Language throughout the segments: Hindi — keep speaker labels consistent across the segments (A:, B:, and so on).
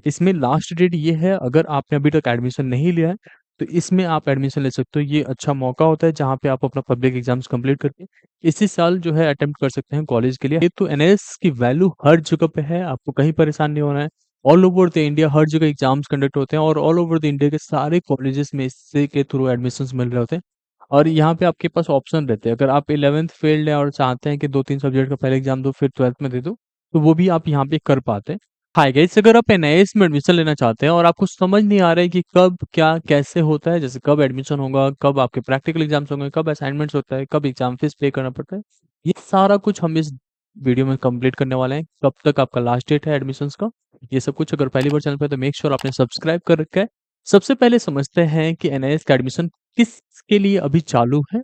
A: इसमें लास्ट डेट ये है, अगर आपने अभी तक एडमिशन नहीं लिया है तो इसमें आप एडमिशन ले सकते हो। ये अच्छा मौका होता है जहाँ पे आप अपना पब्लिक एग्जाम्स कंप्लीट करके इसी साल जो है अटेम्प्ट कर सकते हैं कॉलेज के लिए। ये तो एनएस की वैल्यू हर जगह पे है, आपको कहीं परेशान नहीं होना है। ऑल ओवर द इंडिया हर जगह एग्जाम्स कंडक्ट होते हैं और ऑल ओवर द इंडिया के सारे कॉलेजेस में इससे के थ्रू एडमिशन्स मिल रहे होते हैं। और यहाँ पे आपके पास ऑप्शन रहते हैं, अगर आप 11th फेल्ड हैं और चाहते हैं कि 2-3 सब्जेक्ट का पहले एग्जाम दो फिर 12th में दे दो, तो वो भी आप यहाँ पे कर पाते हैं। हाय गाइस, अगर आप एनआईएस में एडमिशन लेना चाहते हैं और आपको समझ नहीं आ रहा है कि कब क्या कैसे होता है, जैसे कब एडमिशन होगा, कब आपके प्रैक्टिकल एग्जाम्स होंगे, कब असाइनमेंट्स होता है, कब एग्जाम फीस पे करना पड़ता है, ये सारा कुछ हम इस वीडियो में कंप्लीट करने वाले हैं। कब तक आपका लास्ट डेट है एडमिशन्स का, ये सब कुछ। अगर पहली बार चैनल पे तो मेक श्योर आपने सब्सक्राइब कर रखा है। सबसे पहले समझते हैं कि एनआईएस का एडमिशन किसके लिए अभी चालू है।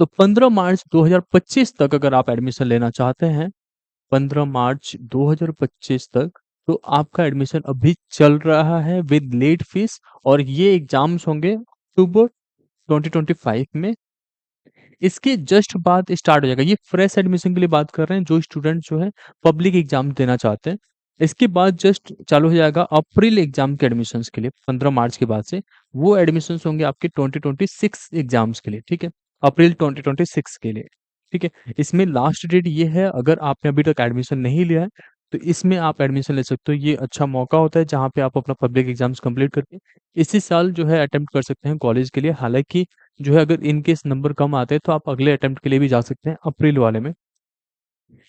A: तो 15 मार्च 2025 तक अगर आप एडमिशन लेना चाहते हैं, 15 मार्च 2025 तक, तो आपका एडमिशन अभी चल रहा है विद लेट फीस। और ये एग्जाम्स होंगे अक्टूबर 2025 में। इसके जस्ट बाद स्टार्ट हो जाएगा। ये फ्रेश एडमिशन के लिए बात कर रहे हैं, जो स्टूडेंट जो है पब्लिक एग्जाम देना चाहते हैं। इसके बाद जस्ट चालू हो जाएगा अप्रैल एग्जाम के एडमिशन्स के लिए, 15 मार्च के बाद से। वो एडमिशन्स होंगे आपके 2026 एग्जाम्स के लिए, ठीक है, अप्रैल 2026 के लिए, ठीक है। इसमें लास्ट डेट ये है, अगर आपने अभी तक एडमिशन नहीं लिया है तो इसमें आप एडमिशन ले सकते हो। ये अच्छा मौका होता है जहाँ पे आप अपना पब्लिक एग्जाम्स कंप्लीट करके इसी साल जो है अटेम्प्ट कर सकते हैं कॉलेज के लिए। हालांकि जो है अगर इन केस नंबर कम आते हैं तो आप अगले अटेम्प्ट के लिए भी जा सकते हैं अप्रैल वाले में।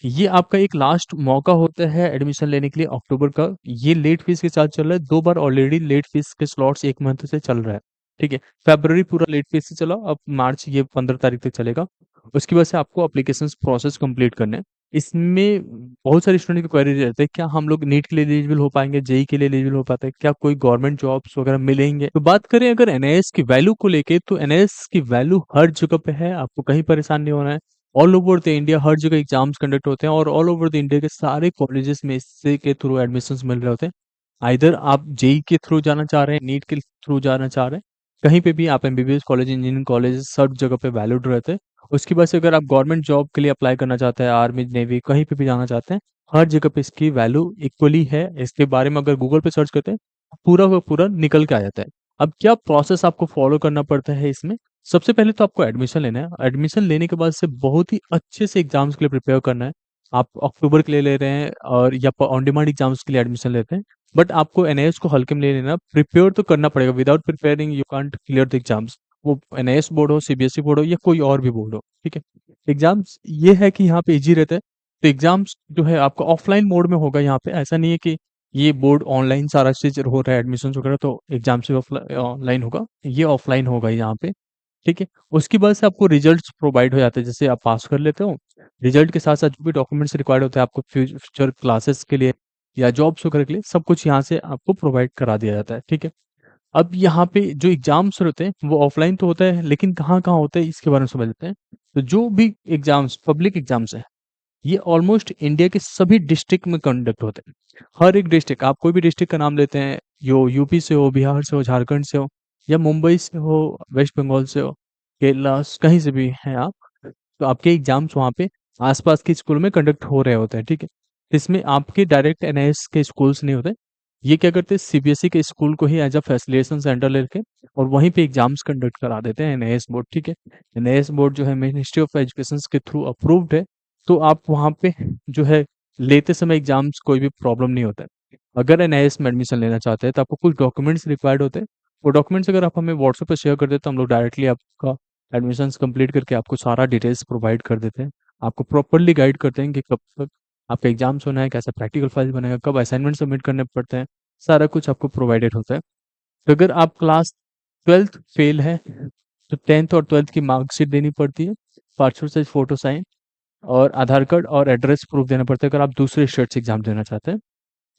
A: ये आपका एक लास्ट मौका होता है एडमिशन लेने के लिए अक्टूबर का। ये लेट फीस के साथ चल रहा है, 2 बार ऑलरेडी लेट फीस के स्लॉट्स 1 मंथ से चल रहा है, ठीक है। फरवरी पूरा लेट फीस से चला, अब मार्च ये 15 तारीख तक चलेगा। उसकी वजह से आपको एप्लीकेशन प्रोसेस कंप्लीट करने हैं। इसमें बहुत सारे स्टूडेंट की क्वेरी रहते हैं, क्या हम लोग नीट के लिए एलिजिबल हो पाएंगे, जेई के लिए एलिजिबल हो पाते हैं, क्या कोई गवर्नमेंट जॉब्स वगैरह मिलेंगे। तो बात करें अगर एनआईएस की वैल्यू को लेके, तो एनआईएस की वैल्यू हर जगह पे है, आपको कहीं परेशान नहीं होना है। ऑल ओवर द इंडिया हर जगह एग्जाम्स कंडक्ट होते हैं और ऑल ओवर द इंडिया के सारे कॉलेजेस में इससे के थ्रू एडमिशन्स मिल रहे होते हैं। आइदर आप जेई के थ्रू जाना चाह रहे हैं, नीट के थ्रू जाना चाह रहे हैं, कहीं पे भी आप एमबीबीएस कॉलेज, इंजीनियरिंग कॉलेज सब जगह पे वैलिड रहते हैं। उसकी वजह से अगर आप गवर्नमेंट जॉब के लिए अप्लाई करना चाहते हैं, आर्मी नेवी कहीं पे भी जाना चाहते हैं, हर जगह पे इसकी वैल्यू इक्वली है। इसके बारे में अगर गूगल पे सर्च करते हैं पूरा का पूरा निकल के आ जाता है। अब क्या प्रोसेस आपको फॉलो करना पड़ता है इसमें, सबसे पहले तो आपको एडमिशन लेना है। एडमिशन लेने के बाद से बहुत ही अच्छे से एग्जाम्स के लिए प्रिपेयर करना है। आप अक्टूबर के लिए ले रहे हैं और या ऑन डिमांड एग्जाम्स के लिए एडमिशन लेते हैं, बट आपको एनआईएस को हल्के में ले लेना। प्रिपेयर तो करना पड़ेगा, without preparing you can't clear the exams. वो एनआईएस बोर्ड हो, सीबीएसई बोर्ड हो या कोई और भी बोर्ड हो, ठीक है। एग्जाम्स ये है कि यहाँ पे इजी रहता है। तो एग्जाम्स जो है आपका ऑफलाइन मोड में होगा यहाँ पे, ऐसा नहीं है कि ये बोर्ड ऑनलाइन सारा चीज हो रहा है एडमिशन वगैरह, तो एग्जाम से ऑनलाइन होगा, ये ऑफलाइन होगा यहाँ पे, ठीक है। उसकी वजह से आपको रिजल्ट्स प्रोवाइड हो जाते हैं, जैसे आप पास कर लेते हो, रिजल्ट के साथ साथ जो भी डॉक्यूमेंट्स रिक्वायर्ड होते हैं आपको फ्यूचर क्लासेस के लिए या जॉब्स वगैरह के लिए, सब कुछ यहाँ से आपको प्रोवाइड करा दिया जाता है, ठीक है। अब यहाँ पे जो एग्जाम्स होते हैं वो ऑफलाइन तो होता है, लेकिन कहाँ कहाँ होते हैं इसके बारे में समझ लेते हैं। तो जो भी एग्जाम्स पब्लिक एग्जाम्स है, ये ऑलमोस्ट इंडिया के सभी डिस्ट्रिक्ट में कंडक्ट होते हैं। हर एक डिस्ट्रिक्ट, आप कोई भी डिस्ट्रिक्ट का नाम लेते हैं, यो यूपी से हो, बिहार से हो, झारखंड से हो, या मुंबई से हो, वेस्ट बंगाल से हो, केरला कहीं से भी हैं आप, तो आपके एग्जाम्स वहाँ पे आसपास के स्कूल में कंडक्ट हो रहे होते हैं, ठीक है। इसमें आपके डायरेक्ट एनआईएस के स्कूल्स नहीं होते। ये क्या करते हैं, सीबीएसई के स्कूल को ही एज अ फैसिलिटेशन सेंटर लेके और वहीं पे एग्जाम्स कंडक्ट करा देते हैं एनआईएस बोर्ड, ठीक है। एनआईएस बोर्ड जो है मिनिस्ट्री ऑफ एजुकेशन के थ्रू अप्रूव्ड है, तो आप वहाँ पे जो है लेते समय एग्जाम्स कोई भी प्रॉब्लम नहीं होता है। अगर एनआईएस में एडमिशन लेना चाहते हैं तो आपको कुछ डॉक्यूमेंट्स रिक्वायर्ड होते हैं। वो डॉक्यूमेंट्स अगर आप हमें व्हाट्सएप पे शेयर कर देते तो हम लोग डायरेक्टली आपका एडमिशन्स कंप्लीट करके आपको सारा डिटेल्स प्रोवाइड कर देते हैं। आपको प्रॉपरली गाइड करते हैं कि कब तक आपका एग्जाम्स होना है, कैसा प्रैक्टिकल फाइल बनेगा, कब असाइनमेंट सबमिट करने पड़ते हैं, सारा कुछ आपको प्रोवाइडेड होता है। तो अगर आप क्लास 12th फेल है तो 10th और 12th की मार्कशीट देनी पड़ती है, पासपोर्ट साइज फोटो साइन और आधार कार्ड और एड्रेस प्रूफ देना पड़ता है अगर आप दूसरे स्टेट से एग्जाम देना चाहते हैं।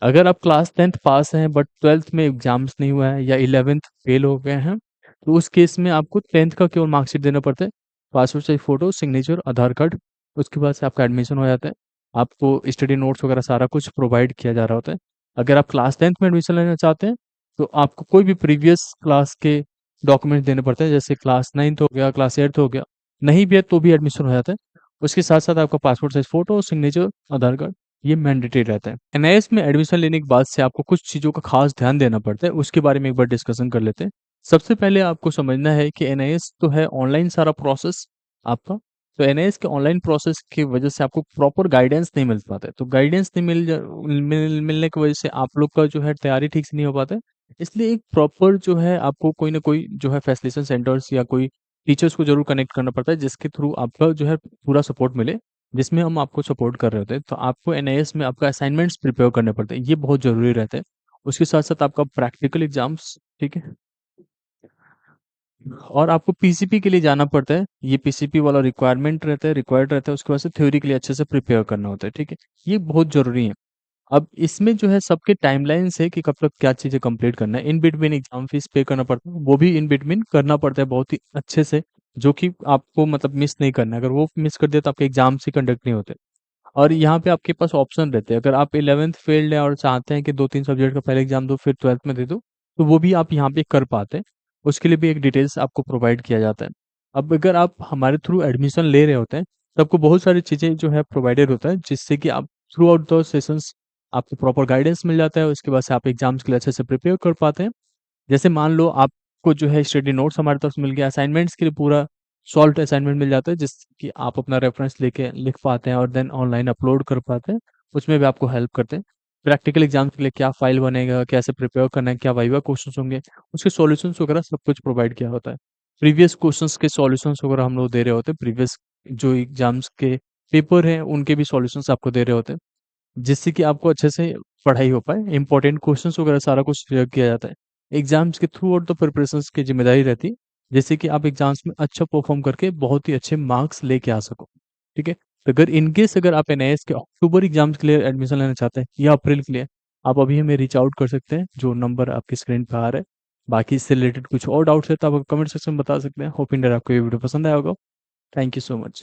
A: अगर आप क्लास 10th पास हैं बट 12th में एग्जाम्स नहीं हुआ है या 11th फेल हो गए हैं, तो उस केस में आपको 10th का केवल मार्कशीट देना पड़ता है, पासपोर्ट साइज फोटो, सिग्नेचर, आधार कार्ड। उसके बाद से आपका एडमिशन हो जाता है। आपको स्टडी नोट्स वगैरह सारा कुछ प्रोवाइड किया जा रहा होता है। अगर आप क्लास 10th में एडमिशन लेना चाहते हैं तो आपको कोई भी प्रीवियस क्लास के डॉक्यूमेंट देने पड़ते हैं, जैसे क्लास 9th हो गया, क्लास 8th हो गया। नहीं भी है तो भी एडमिशन हो जाता है। उसके साथ साथ आपका पासपोर्ट साइज फोटो, सिग्नेचर, आधार कार्ड, ये मैंडेटरी रहता है। एनआईएस में एडमिशन लेने के बाद से आपको कुछ चीज़ों का खास ध्यान देना पड़ता है, उसके बारे में एक बार डिस्कशन कर लेते हैं। सबसे पहले आपको समझना है कि एनआईएस तो है ऑनलाइन सारा प्रोसेस आपका, तो एनआईएस के ऑनलाइन प्रोसेस की वजह से आपको प्रॉपर गाइडेंस नहीं मिल पाता है। तो गाइडेंस नहीं मिलने की वजह से आप लोग का जो है तैयारी ठीक से नहीं हो पाता है। इसलिए एक प्रॉपर जो है आपको कोई ना कोई जो है फैसिलिटेशन सेंटर्स या कोई टीचर्स को ज़रूर कनेक्ट करना पड़ता है, जिसके थ्रू आपका जो है पूरा सपोर्ट मिले, जिसमें हम आपको सपोर्ट कर रहे होते हैं। तो आपको एनआईएस में आपका असाइनमेंट्स प्रिपेयर करने पड़ते हैं, ये बहुत ज़रूरी रहता है। उसके साथ-साथ आपका प्रैक्टिकल एग्ज़ाम्स, ठीक है? और आपको पीसीपी के लिए जाना पड़ता है, ये पीसीपी वाला रिक्वायर्ड रहता है, उसके बाद से थ्योरी के लिए अच्छे से प्रिपेयर करना होता है, ठीक है? ये बहुत ज़रूरी है। अब इसमें जो है सबके टाइमलाइन्स है कि कब तक क्या चीज़ें कंप्लीट करना है। इन बिटवीन एग्ज़ाम फीस पे करना पड़ता है, वो भी इन बिटवीन करना पड़ता है बहुत ही अच्छे से, जो कि आपको मतलब मिस नहीं करना है। अगर वो मिस कर दिया तो आपके एग्ज़ाम्स ही कंडक्ट नहीं होते। और यहाँ पे आपके पास ऑप्शन रहते हैं, अगर आप 11th फेल्ड हैं और चाहते हैं कि 2-3 सब्जेक्ट का पहले एग्ज़ाम दो फिर 12th में दे दो, तो वो भी आप यहाँ पे कर पाते हैं। उसके लिए भी एक डिटेल्स आपको प्रोवाइड किया जाता है। अब अगर आप हमारे थ्रू एडमिशन ले रहे होते हैं, तो आपको बहुत सारी चीज़ें जो है प्रोवाइडेड होता है, जिससे कि आप थ्रू आउट द सेशंस आपको प्रॉपर गाइडेंस मिल जाता है, उसके बाद से आप एग्ज़ाम्स के लिए अच्छे से प्रिपेयर कर पाते हैं। जैसे मान लो आपको जो है स्टडी नोट्स हमारी तरफ से मिल गया, असाइनमेंट्स के लिए पूरा सॉल्व्ड असाइनमेंट मिल जाता है, जिससे कि आप अपना रेफरेंस लेके लिख पाते हैं और देन ऑनलाइन अपलोड कर पाते हैं। उसमें भी आपको हेल्प करते हैं। प्रैक्टिकल एग्ज़ाम्स के लिए क्या फ़ाइल बनेगा, कैसे प्रिपेयर करना है, क्या वाइवा क्वेश्चन्स होंगे, उसके सॉल्यूशंस वगैरह सब कुछ प्रोवाइड किया होता है। प्रीवियस क्वेश्चन्स के सॉल्यूशंस वगैरह हम लोग दे रहे होते हैं, प्रीवियस जो एग्ज़ाम्स के पेपर हैं, उनके भी सॉल्यूशंस आपको दे रहे होते हैं। जिससे कि आपको अच्छे से पढ़ाई हो पाए, इम्पोर्टेंट क्वेश्चंस वगैरह सारा कुछ शेयर किया जाता है। एग्ज़ाम्स के थ्रू आउट द प्रिपरेशंस की ज़िम्मेदारी रहती है, जिससे कि आप एग्ज़ाम्स में अच्छा परफ़ॉर्म करके बहुत ही अच्छे मार्क्स लेके आ सको, ठीक है? तो अगर इन केस अगर आप एनआईएस के अक्टूबर एग्ज़ाम्स के लिए एडमिशन लेना चाहते हैं या अप्रैल के लिए, आप अभी हमें रीच आउट कर सकते हैं, जो नंबर आपकी स्क्रीन पे आ रहा है। बाकी इससे रिलेटेड कुछ और डाउट्स है तो आप कमेंट सेक्शन में बता सकते हैं। होप इन दैट आपको ये वीडियो पसंद आया होगा। Thank you so much.